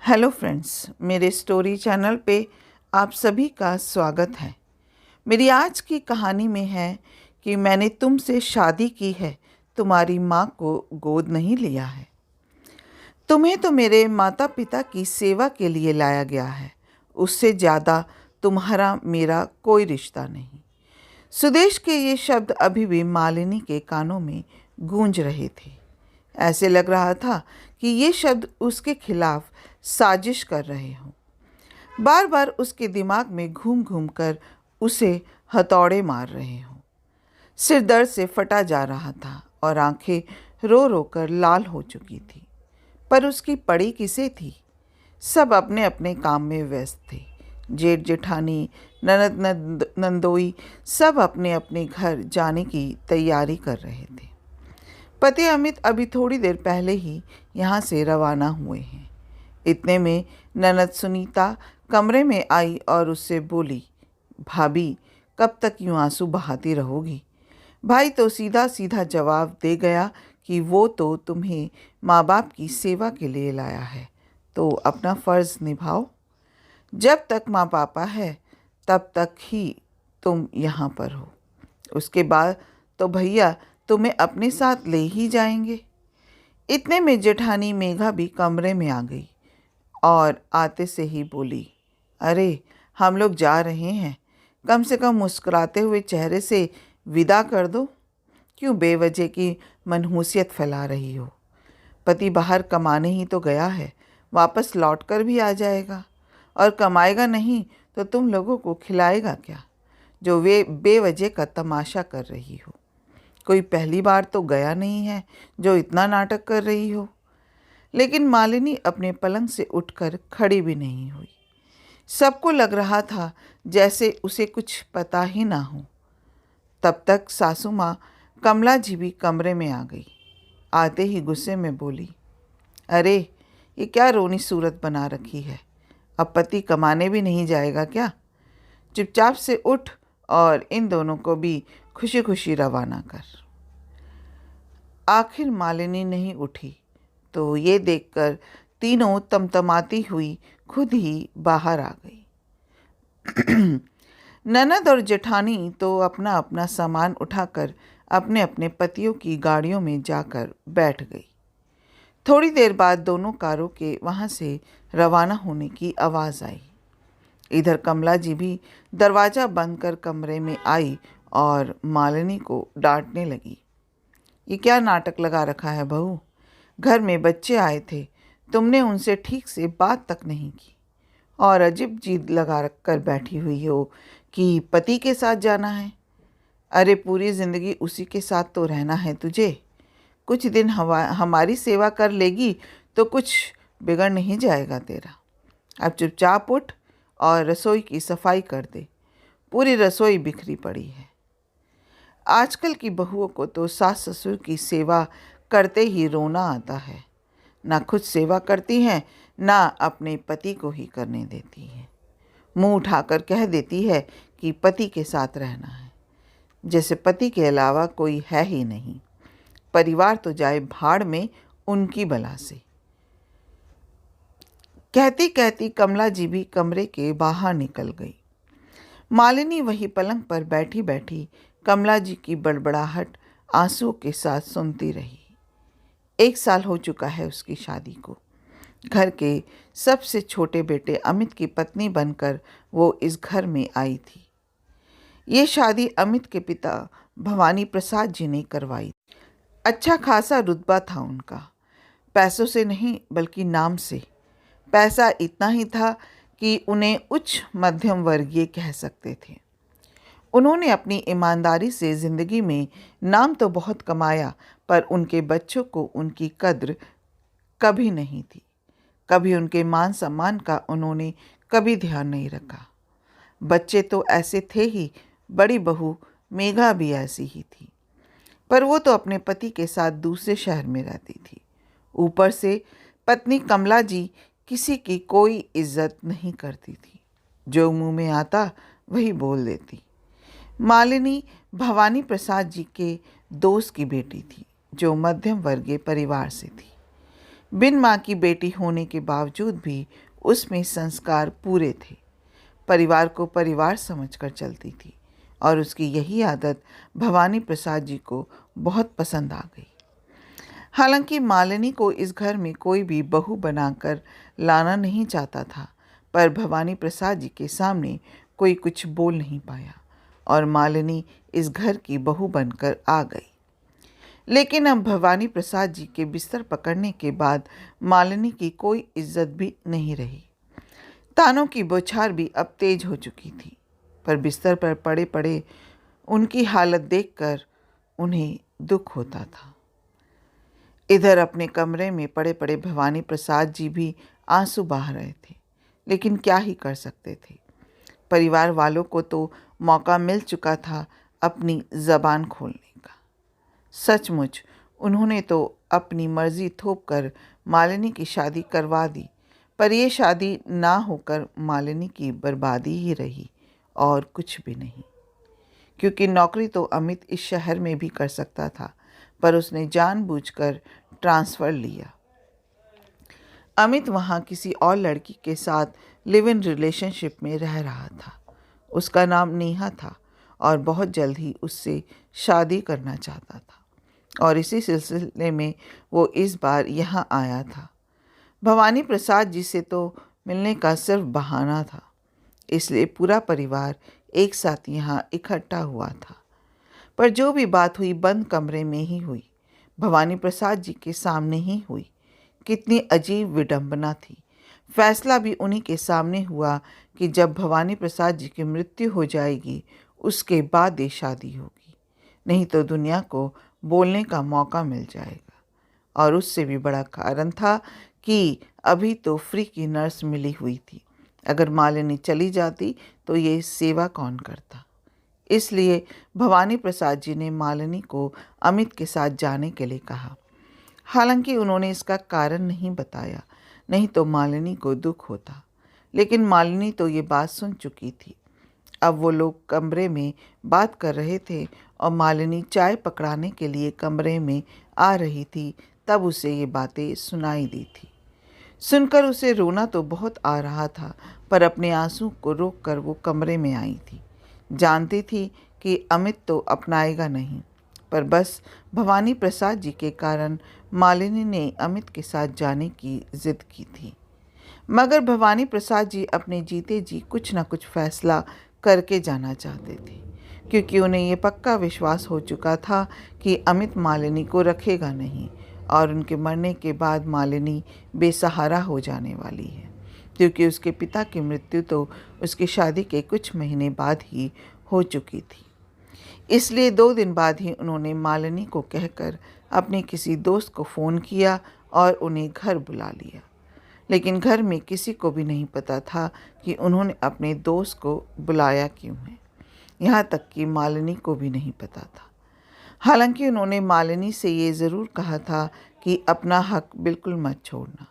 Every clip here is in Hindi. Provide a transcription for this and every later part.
हेलो फ्रेंड्स, मेरे स्टोरी चैनल पे आप सभी का स्वागत है। मेरी आज की कहानी में है कि मैंने तुमसे शादी की है, तुम्हारी माँ को गोद नहीं लिया है। तुम्हें तो मेरे माता पिता की सेवा के लिए लाया गया है, उससे ज़्यादा तुम्हारा मेरा कोई रिश्ता नहीं। सुदेश के ये शब्द अभी भी मालिनी के कानों में गूंज रहे थे। ऐसे लग रहा था कि ये शब्द उसके खिलाफ साजिश कर रहे हों। बार बार उसके दिमाग में घूम घूम कर उसे हथौड़े मार रहे हों। सिर दर्द से फटा जा रहा था और आंखें रो रो कर लाल हो चुकी थी। पर उसकी पड़ी किसे थी? सब अपने अपने काम में व्यस्त थे। जेठ जेठानी, नंदोई सब अपने अपने घर जाने की तैयारी कर रहे थे। पति अमित अभी थोड़ी देर पहले ही यहाँ से रवाना हुए हैं। इतने में ननद सुनीता कमरे में आई और उससे बोली, भाभी कब तक यूँ आंसू बहाती रहोगी? भाई तो सीधा सीधा जवाब दे गया कि वो तो तुम्हें माँ बाप की सेवा के लिए लाया है, तो अपना फ़र्ज़ निभाओ। जब तक माँ पापा है तब तक ही तुम यहाँ पर हो, उसके बाद तो भैया तुम्हें अपने साथ ले ही जाएंगे। इतने में जेठानी मेघा भी कमरे में आ गई और आते से ही बोली, अरे हम लोग जा रहे हैं, कम से कम मुस्कुराते हुए चेहरे से विदा कर दो। क्यों बेवजह की मनहूसियत फैला रही हो? पति बाहर कमाने ही तो गया है, वापस लौट कर भी आ जाएगा, और कमाएगा नहीं तो तुम लोगों को खिलाएगा क्या, जो वे बेवजह का तमाशा कर रही हो? कोई पहली बार तो गया नहीं है जो इतना नाटक कर रही हो। लेकिन मालिनी अपने पलंग से उठकर खड़ी भी नहीं हुई। सबको लग रहा था जैसे उसे कुछ पता ही ना हो। तब तक सासू माँ कमला जी भी कमरे में आ गई। आते ही गुस्से में बोली, अरे ये क्या रोनी सूरत बना रखी है? अब पति कमाने भी नहीं जाएगा क्या? चुपचाप से उठ और इन दोनों को भी खुशी खुशी रवाना कर। आखिर मालिनी नहीं उठी तो ये देखकर तीनों तमतमाती हुई खुद ही बाहर आ गई। ननद और जेठानी तो अपना अपना सामान उठाकर अपने अपने पतियों की गाड़ियों में जाकर बैठ गई। थोड़ी देर बाद दोनों कारों के वहाँ से रवाना होने की आवाज़ आई। इधर कमला जी भी दरवाज़ा बंद कर कमरे में आई और मालिनी को डांटने लगी, ये क्या नाटक लगा रखा है बहू? घर में बच्चे आए थे, तुमने उनसे ठीक से बात तक नहीं की और अजीब जिद लगा कर बैठी हुई हो कि पति के साथ जाना है। अरे पूरी ज़िंदगी उसी के साथ तो रहना है तुझे। कुछ दिन हमारी सेवा कर लेगी तो कुछ बिगड़ नहीं जाएगा तेरा। अब चुपचाप उठ और रसोई की सफाई कर दे, पूरी रसोई बिखरी पड़ी है। आजकल की बहुओं को तो सास ससुर की सेवा करते ही रोना आता है। ना खुद सेवा करती हैं, ना अपने पति को ही करने देती है। मुंह उठाकर कह देती है कि पति के साथ रहना है, जैसे पति के अलावा कोई है ही नहीं। परिवार तो जाए भाड़ में उनकी बला से। कहती कहती कमला जी भी कमरे के बाहर निकल गई। मालिनी वही पलंग पर बैठी बैठी कमला जी की बड़बड़ाहट आंसुओं के साथ सुनती रही। 1 साल हो चुका है उसकी शादी को। घर के सबसे छोटे बेटे अमित की पत्नी बनकर वो इस घर में आई थी। ये शादी अमित के पिता भवानी प्रसाद जी ने करवाई। अच्छा खासा रुतबा था उनका, पैसों से नहीं बल्कि नाम से। पैसा इतना ही था कि उन्हें उच्च मध्यम वर्गीय कह सकते थे। उन्होंने अपनी ईमानदारी से ज़िंदगी में नाम तो बहुत कमाया, पर उनके बच्चों को उनकी कद्र कभी नहीं थी। कभी उनके मान सम्मान का उन्होंने कभी ध्यान नहीं रखा। बच्चे तो ऐसे थे ही, बड़ी बहू मेघा भी ऐसी ही थी, पर वो तो अपने पति के साथ दूसरे शहर में रहती थी। ऊपर से पत्नी कमला जी किसी की कोई इज्जत नहीं करती थी, जो मुंह में आता वही बोल देती। मालिनी भवानी प्रसाद जी के दोस्त की बेटी थी, जो मध्यम वर्गीय परिवार से थी। बिन माँ की बेटी होने के बावजूद भी उसमें संस्कार पूरे थे। परिवार को परिवार समझकर चलती थी और उसकी यही आदत भवानी प्रसाद जी को बहुत पसंद आ गई। हालांकि मालिनी को इस घर में कोई भी बहू बनाकर लाना नहीं चाहता था, पर भवानी प्रसाद जी के सामने कोई कुछ बोल नहीं पाया और मालिनी इस घर की बहू बनकर आ गई। लेकिन अब भवानी प्रसाद जी के बिस्तर पकड़ने के बाद मालिनी की कोई इज्जत भी नहीं रही। तानों की बौछार भी अब तेज हो चुकी थी, पर बिस्तर पर पड़े पड़े उनकी हालत देखकर उन्हें दुख होता था। इधर अपने कमरे में पड़े पड़े भवानी प्रसाद जी भी आंसू बहा रहे थे, लेकिन क्या ही कर सकते थे। परिवार वालों को तो मौका मिल चुका था अपनी ज़बान खोलने का। सचमुच उन्होंने तो अपनी मर्जी थोप कर मालिनी की शादी करवा दी, पर यह शादी ना होकर मालिनी की बर्बादी ही रही और कुछ भी नहीं। क्योंकि नौकरी तो अमित इस शहर में भी कर सकता था, पर उसने जानबूझकर ट्रांसफ़र लिया। अमित वहाँ किसी और लड़की के साथ लिव इन रिलेशनशिप में रह रहा था। उसका नाम नेहा था और बहुत जल्द ही उससे शादी करना चाहता था और इसी सिलसिले में वो इस बार यहाँ आया था। भवानी प्रसाद जी से तो मिलने का सिर्फ बहाना था, इसलिए पूरा परिवार एक साथ यहाँ इकट्ठा हुआ था। पर जो भी बात हुई बंद कमरे में ही हुई, भवानी प्रसाद जी के सामने ही हुई। कितनी अजीब विडंबना थी। फैसला भी उन्हीं के सामने हुआ कि जब भवानी प्रसाद जी की मृत्यु हो जाएगी उसके बाद ये शादी होगी, नहीं तो दुनिया को बोलने का मौका मिल जाएगा। और उससे भी बड़ा कारण था कि अभी तो फ्री की नर्स मिली हुई थी। अगर मालिनी चली जाती तो ये सेवा कौन करता। इसलिए भवानी प्रसाद जी ने मालिनी को अमित के साथ जाने के लिए कहा। हालांकि उन्होंने इसका कारण नहीं बताया, नहीं तो मालिनी को दुख होता। लेकिन मालिनी तो ये बात सुन चुकी थी। अब वो लोग कमरे में बात कर रहे थे और मालिनी चाय पकड़ाने के लिए कमरे में आ रही थी, तब उसे ये बातें सुनाई दी थी। सुनकर उसे रोना तो बहुत आ रहा था, पर अपने आंसू को रोक कर वो कमरे में आई थी। जानती थी कि अमित तो अपनाएगा नहीं, पर बस भवानी प्रसाद जी के कारण मालिनी ने अमित के साथ जाने की जिद की थी। मगर भवानी प्रसाद जी अपने जीते जी कुछ न कुछ फैसला करके जाना चाहते थे, क्योंकि उन्हें ये पक्का विश्वास हो चुका था कि अमित मालिनी को रखेगा नहीं और उनके मरने के बाद मालिनी बेसहारा हो जाने वाली है, क्योंकि उसके पिता की मृत्यु तो उसकी शादी के कुछ महीने बाद ही हो चुकी थी। इसलिए 2 दिन बाद ही उन्होंने मालिनी को कहकर अपने किसी दोस्त को फ़ोन किया और उन्हें घर बुला लिया। लेकिन घर में किसी को भी नहीं पता था कि उन्होंने अपने दोस्त को बुलाया क्यों है। यहाँ तक कि मालिनी को भी नहीं पता था। हालांकि उन्होंने मालिनी से ये ज़रूर कहा था कि अपना हक बिल्कुल मत छोड़ना।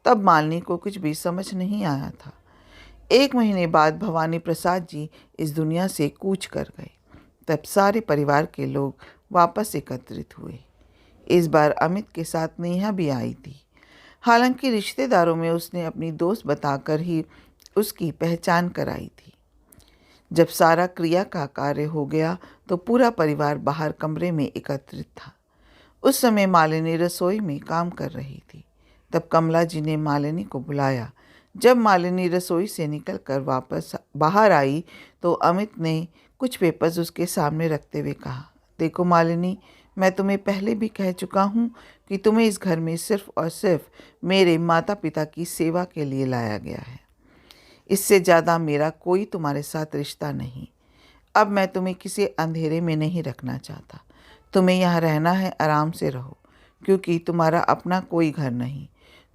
तब मालिनी को कुछ भी समझ नहीं आया था। 1 महीने बाद भवानी प्रसाद जी इस दुनिया से कूच कर गए। तब सारे परिवार के लोग वापस एकत्रित हुए। इस बार अमित के साथ नेहा भी आई थी। हालांकि रिश्तेदारों में उसने अपनी दोस्त बताकर ही उसकी पहचान कराई थी। जब सारा क्रिया का कार्य हो गया तो पूरा परिवार बाहर कमरे में एकत्रित था। उस समय मालिनी रसोई में काम कर रही थी। तब कमला जी ने मालिनी को बुलाया। जब मालिनी रसोई से निकलकर वापस बाहर आई तो अमित ने कुछ पेपर्स उसके सामने रखते हुए कहा, देखो मालिनी, मैं तुम्हें पहले भी कह चुका हूँ कि तुम्हें इस घर में सिर्फ और सिर्फ मेरे माता पिता की सेवा के लिए लाया गया है। इससे ज़्यादा मेरा कोई तुम्हारे साथ रिश्ता नहीं। अब मैं तुम्हें किसी अंधेरे में नहीं रखना चाहता। तुम्हें यहाँ रहना है, आराम से रहो, क्योंकि तुम्हारा अपना कोई घर नहीं।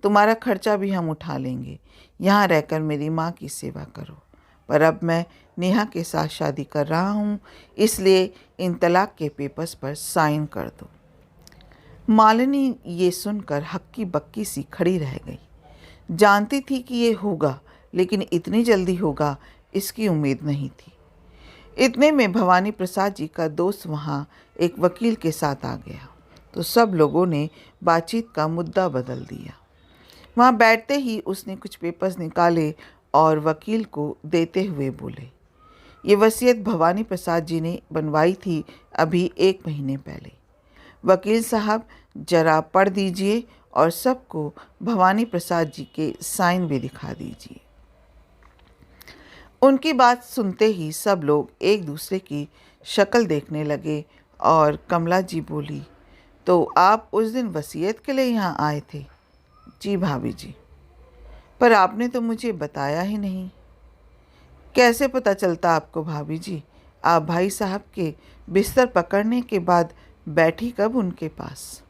तुम्हारा खर्चा भी हम उठा लेंगे। यहाँ रहकर मेरी माँ की सेवा करो। पर अब मैं नेहा के साथ शादी कर रहा हूँ, इसलिए इन तलाक के पेपर्स पर साइन कर दो। मालिनी ये सुनकर हक्की बक्की सी खड़ी रह गई। जानती थी कि ये होगा, लेकिन इतनी जल्दी होगा इसकी उम्मीद नहीं थी। इतने में भवानी प्रसाद जी का दोस्त वहाँ एक वकील के साथ आ गया, तो सब लोगों ने बातचीत का मुद्दा बदल दिया। वहाँ बैठते ही उसने कुछ पेपर्स निकाले और वकील को देते हुए बोले, ये वसीयत भवानी प्रसाद जी ने बनवाई थी अभी 1 महीने पहले। वकील साहब जरा पढ़ दीजिए और सबको भवानी प्रसाद जी के साइन भी दिखा दीजिए। उनकी बात सुनते ही सब लोग एक दूसरे की शक्ल देखने लगे और कमला जी बोली, तो आप उस दिन वसीयत के लिए यहाँ आए थे? जी भाभी जी। पर आपने तो मुझे बताया ही नहीं। कैसे पता चलता आपको भाभी जी? आप भाई साहब के बिस्तर पकड़ने के बाद बैठी कब उनके पास?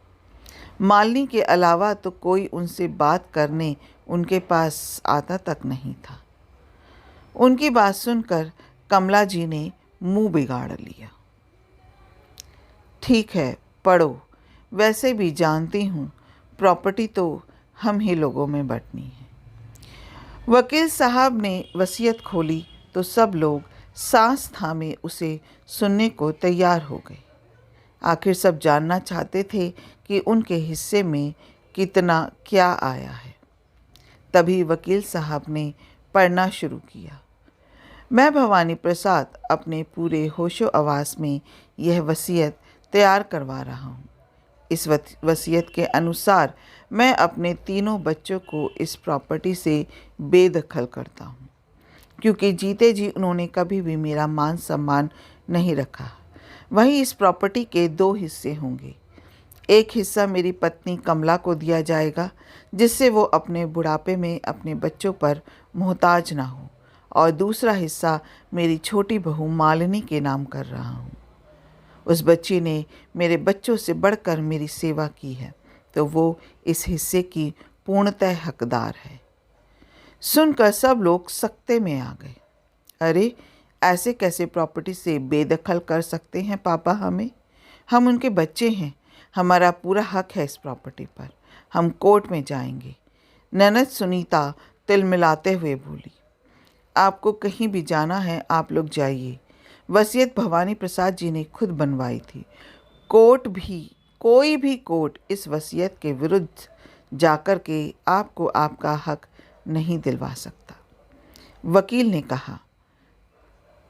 मालिनी के अलावा तो कोई उनसे बात करने उनके पास आता तक नहीं था। उनकी बात सुनकर कमला जी ने मुंह बिगाड़ लिया। ठीक है, पढ़ो। वैसे भी जानती हूँ प्रॉपर्टी तो हम ही लोगों में बंटनी है। वकील साहब ने वसीयत खोली तो सब लोग सांस थामे उसे सुनने को तैयार हो गए। आखिर सब जानना चाहते थे कि उनके हिस्से में कितना क्या आया है। तभी वकील साहब ने पढ़ना शुरू किया। मैं भवानी प्रसाद अपने पूरे होशो आवास में यह वसीयत तैयार करवा रहा हूँ। इस वसीयत के अनुसार मैं अपने तीनों बच्चों को इस प्रॉपर्टी से बेदखल करता हूँ, क्योंकि जीते जी उन्होंने कभी भी मेरा मान सम्मान नहीं रखा। वहीं इस प्रॉपर्टी के 2 हिस्से होंगे। एक हिस्सा मेरी पत्नी कमला को दिया जाएगा, जिससे वो अपने बुढ़ापे में अपने बच्चों पर मोहताज ना हो, और दूसरा हिस्सा मेरी छोटी बहू मालिनी के नाम कर रहा हूँ। उस बच्ची ने मेरे बच्चों से बढ़कर मेरी सेवा की है, तो वो इस हिस्से की पूर्णतः हकदार है। सुनकर सब लोग सकते में आ गए। अरे, ऐसे कैसे प्रॉपर्टी से बेदखल कर सकते हैं पापा? हम उनके बच्चे हैं। हमारा पूरा हक है इस प्रॉपर्टी पर। हम कोर्ट में जाएंगे। ननद सुनीता तिलमिलाते हुए बोली, आपको कहीं भी जाना है आप लोग जाइए। वसीयत भवानी प्रसाद जी ने खुद बनवाई थी। कोई भी कोर्ट इस वसीयत के विरुद्ध जाकर के आपको आपका हक नहीं दिलवा सकता।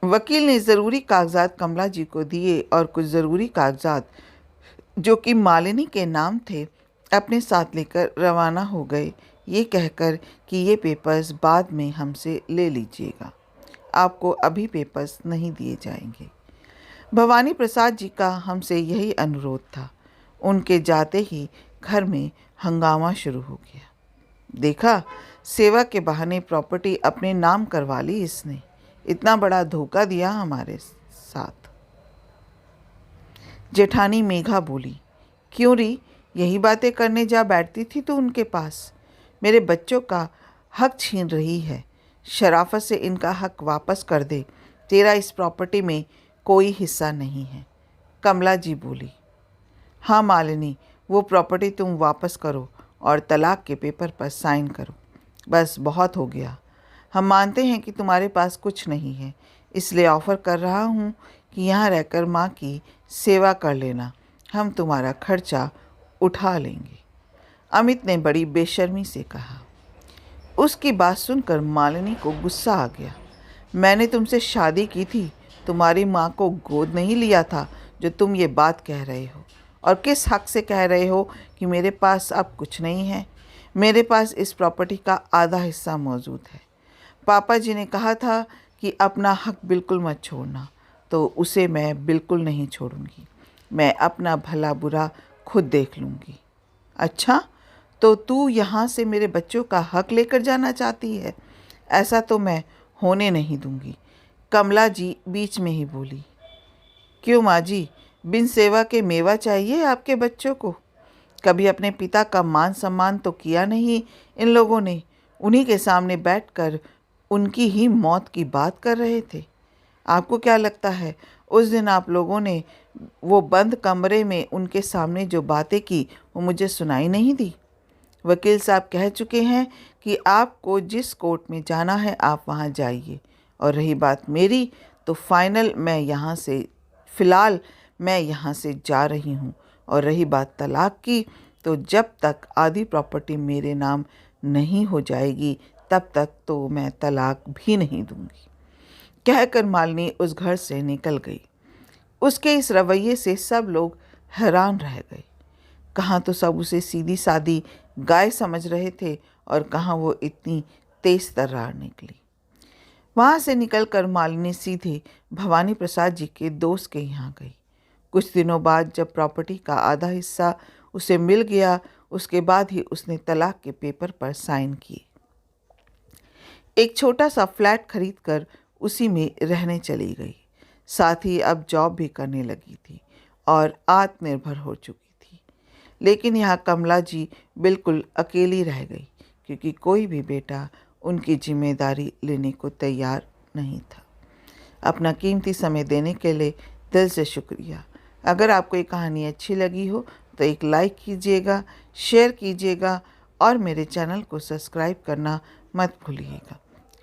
वकील ने ज़रूरी कागजात कमला जी को दिए और कुछ ज़रूरी कागजात जो कि मालिनी के नाम थे अपने साथ लेकर रवाना हो गए, ये कहकर कि ये पेपर्स बाद में हमसे ले लीजिएगा, आपको अभी पेपर्स नहीं दिए जाएंगे। भवानी प्रसाद जी का हमसे यही अनुरोध था। उनके जाते ही घर में हंगामा शुरू हो गया। देखा, सेवा के बहाने प्रॉपर्टी अपने नाम करवा ली इसने। इतना बड़ा धोखा दिया हमारे साथ। जेठानी मेघा बोली, क्यों री, यही बातें करने जा बैठती थी तो उनके पास। मेरे बच्चों का हक छीन रही है। शराफत से इनका हक वापस कर दे। तेरा इस प्रॉपर्टी में कोई हिस्सा नहीं है। कमला जी बोली, हाँ मालिनी, वो प्रॉपर्टी तुम वापस करो और तलाक के पेपर पर साइन करो। बस बहुत हो गया। हम मानते हैं कि तुम्हारे पास कुछ नहीं है, इसलिए ऑफ़र कर रहा हूँ कि यहाँ रहकर माँ की सेवा कर लेना। हम तुम्हारा खर्चा उठा लेंगे। अमित ने बड़ी बेशर्मी से कहा। उसकी बात सुनकर मालिनी को गुस्सा आ गया। मैंने तुमसे शादी की थी, तुम्हारी माँ को गोद नहीं लिया था जो तुम ये बात कह रहे हो। और किस हक से कह रहे हो कि मेरे पास अब कुछ नहीं है? मेरे पास इस प्रॉपर्टी का आधा हिस्सा मौजूद है। पापा जी ने कहा था कि अपना हक बिल्कुल मत छोड़ना, तो उसे मैं बिल्कुल नहीं छोड़ूंगी। मैं अपना भला बुरा खुद देख लूँगी। अच्छा, तो तू यहाँ से मेरे बच्चों का हक लेकर जाना चाहती है? ऐसा तो मैं होने नहीं दूंगी। कमला जी बीच में ही बोली, क्यों माँ जी, बिन सेवा के मेवा चाहिए आपके बच्चों को? कभी अपने पिता का मान सम्मान तो किया नहीं इन लोगों ने। उन्हीं के सामने बैठकर उनकी ही मौत की बात कर रहे थे। आपको क्या लगता है उस दिन आप लोगों ने वो बंद कमरे में उनके सामने जो बातें की वो मुझे सुनाई नहीं दी? वकील साहब कह चुके हैं कि आपको जिस कोर्ट में जाना है आप वहाँ जाइए। और रही बात मेरी, तो फ़िलहाल मैं यहाँ से जा रही हूँ। और रही बात तलाक की, तो जब तक आधी प्रॉपर्टी मेरे नाम नहीं हो जाएगी तब तक तो मैं तलाक भी नहीं दूंगी। कहकर मालिनी उस घर से निकल गई। उसके इस रवैये से सब लोग हैरान रह गए। कहाँ तो सब उसे सीधी सादी गाय समझ रहे थे और कहाँ वो इतनी तेज तर्रार निकली। वहाँ से निकलकर मालिनी सीधे भवानी प्रसाद जी के दोस्त के यहाँ गई। कुछ दिनों बाद जब प्रॉपर्टी का आधा हिस्सा उसे मिल गया, उसके बाद ही उसने तलाक के पेपर पर साइन किए। एक छोटा सा फ्लैट खरीदकर उसी में रहने चली गई। साथ ही अब जॉब भी करने लगी थी और आत्मनिर्भर हो चुकी थी। लेकिन यहाँ कमला जी बिल्कुल अकेली रह गई, क्योंकि कोई भी बेटा उनकी जिम्मेदारी लेने को तैयार नहीं था। अपना कीमती समय देने के लिए दिल से शुक्रिया। अगर आपको ये कहानी अच्छी लगी हो तो एक लाइक कीजिएगा, शेयर कीजिएगा और मेरे चैनल को सब्सक्राइब करना मत भूलिएगा।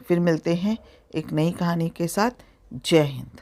फिर मिलते हैं एक नई कहानी के साथ। जय हिंद।